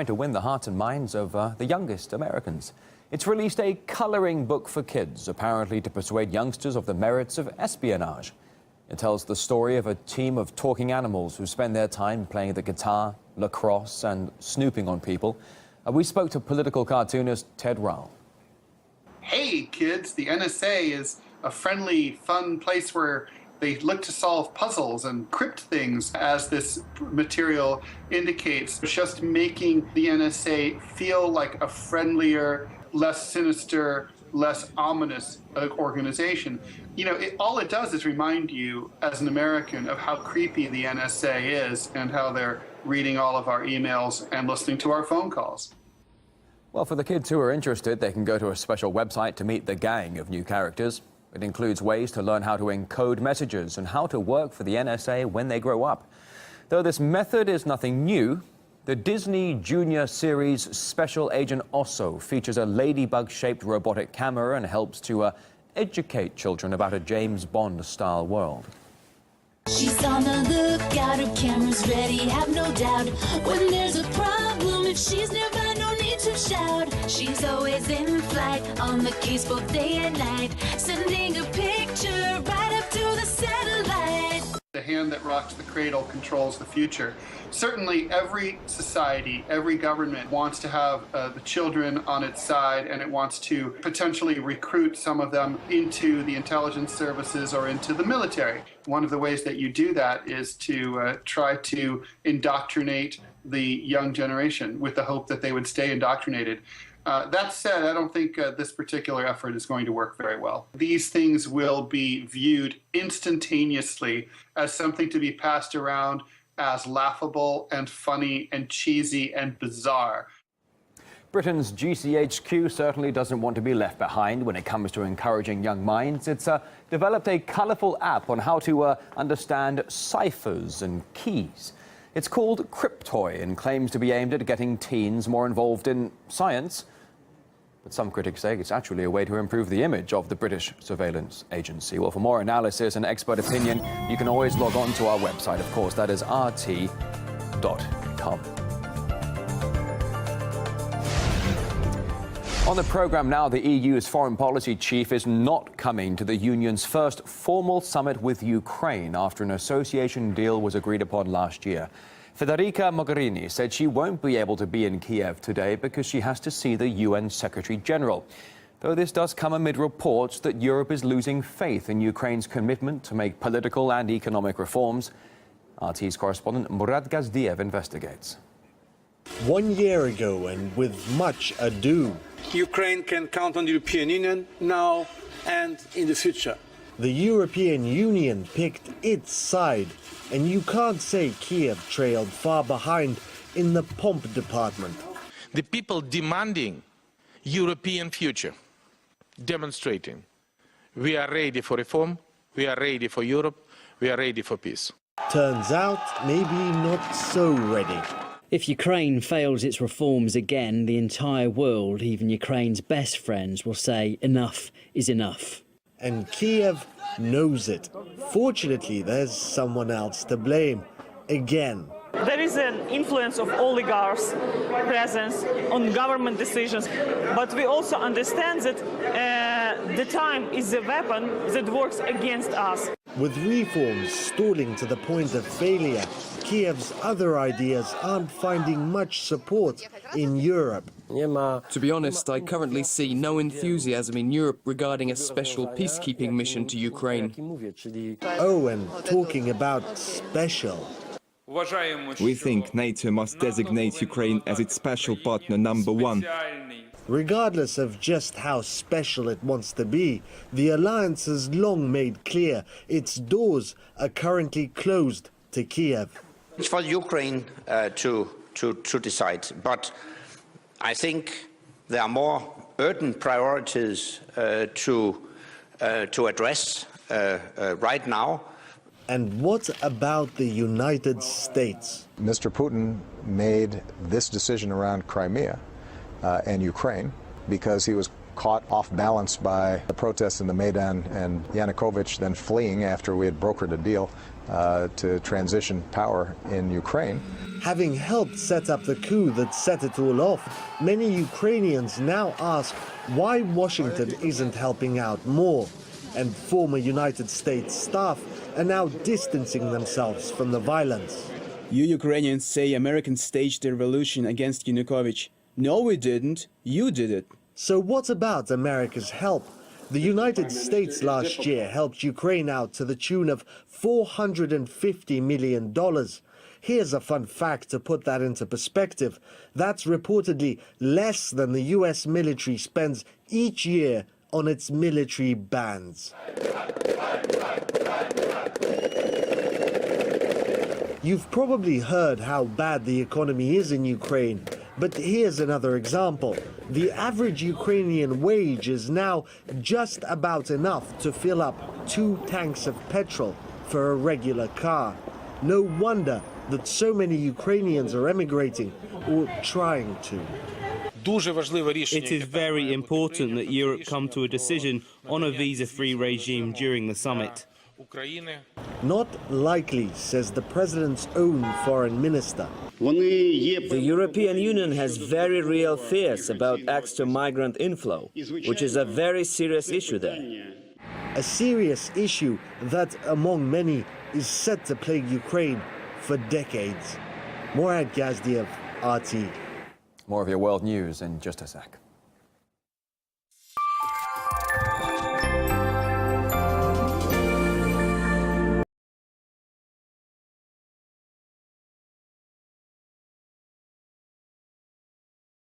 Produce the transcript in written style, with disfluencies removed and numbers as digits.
Trying to win the hearts and minds of the youngest Americans. It's released a coloring book for kids, apparently to persuade youngsters of the merits of espionage. It tells the story of a team of talking animals who spend their time playing the guitar, lacrosse and snooping on people. We spoke to political cartoonist Ted Rowell. Hey kids, the NSA is a friendly, fun place where they look to solve puzzles and crypt things, as this material indicates, just making the NSA feel like a friendlier, less sinister, less ominous organization. You know, all it does is remind you, as an American, of how creepy the NSA is and how they're reading all of our emails and listening to our phone calls. Well, for the kids who are interested, they can go to a special website to meet the gang of new characters. It includes ways to learn how to encode messages and how to work for the NSA when they grow up. Though this method is nothing new, the Disney Junior series Special Agent Oso features a ladybug-shaped robotic camera and helps to educate children about a James Bond-style world. She's on the lookout, her camera's ready, have no doubt. When there's a problem, if she's nearby, no need to shout. She's always in flight, on the case both day and night, sending a picture right up to the satellite. The hand that rocks the cradle controls the future. Certainly every society, every government wants to have the children on its side, and it wants to potentially recruit some of them into the intelligence services or into the military. One of the ways that you do that is to try to indoctrinate the young generation with the hope that they would stay indoctrinated. That said, I don't think this particular effort is going to work very well. These things will be viewed instantaneously as something to be passed around as laughable and funny and cheesy and bizarre. Britain's GCHQ certainly doesn't want to be left behind when it comes to encouraging young minds. It's developed a colourful app on how to understand ciphers and keys. It's called Cryptoy and claims to be aimed at getting teens more involved in science. But some critics say it's actually a way to improve the image of the British surveillance agency. Well, for more analysis and expert opinion, you can always log on to our website. Of course, that is rt.com. On the programme now, the EU's foreign policy chief is not coming to the Union's first formal summit with Ukraine after an association deal was agreed upon last year. Federica Mogherini said she won't be able to be in Kiev today because she has to see the UN Secretary-General. Though this does come amid reports that Europe is losing faith in Ukraine's commitment to make political and economic reforms. RT's correspondent Murad Gazdiev investigates. 1 year ago, and with much ado, Ukraine can count on the European Union now and in the future. The European Union picked its side, and you can't say Kiev trailed far behind in the pomp department. The people demanding European future, demonstrating we are ready for reform, we are ready for Europe, we are ready for peace. Turns out, maybe not so ready. If Ukraine fails its reforms again, the entire world, even Ukraine's best friends, will say enough is enough. And Kiev knows it. Fortunately, there's someone else to blame. Again. There is an influence of oligarchs' presence on government decisions, but we also understand that the time is a weapon that works against us. With reforms stalling to the point of failure, Kiev's other ideas aren't finding much support in Europe. To be honest, I currently see no enthusiasm in Europe regarding a special peacekeeping mission to Ukraine. Oh, and talking about special. We think NATO must designate Ukraine as its special partner #1. Regardless of just how special it wants to be, the alliance has long made clear its doors are currently closed to Kiev. It's for Ukraine to decide, but I think there are more urgent priorities to address right now. And what about the United States? Mr. Putin made this decision around Crimea and Ukraine because he was caught off balance by the protests in the Maidan and Yanukovych then fleeing after we had brokered a deal to transition power in Ukraine. Having helped set up the coup that set it all off, many Ukrainians now ask why Washington isn't helping out more. And former United States staff are now distancing themselves from the violence. You Ukrainians say Americans staged the revolution against Yanukovych. No, we didn't. You did it. So what about America's help? The United States last year helped Ukraine out to the tune of $450 million. Here's a fun fact to put that into perspective. That's reportedly less than the US military spends each year on its military bands. You've probably heard how bad the economy is in Ukraine, but here's another example. The average Ukrainian wage is now just about enough to fill up 2 tanks of petrol for a regular car. No wonder that so many Ukrainians are emigrating or trying to. It is very important that Europe come to a decision on a visa-free regime during the summit. Not likely, says the president's own foreign minister. The European Union has very real fears about extra migrant inflow, which is a very serious issue there. A serious issue that, among many, is set to plague Ukraine for decades. Morad Gazdiev, RT. More of your world news in just a sec.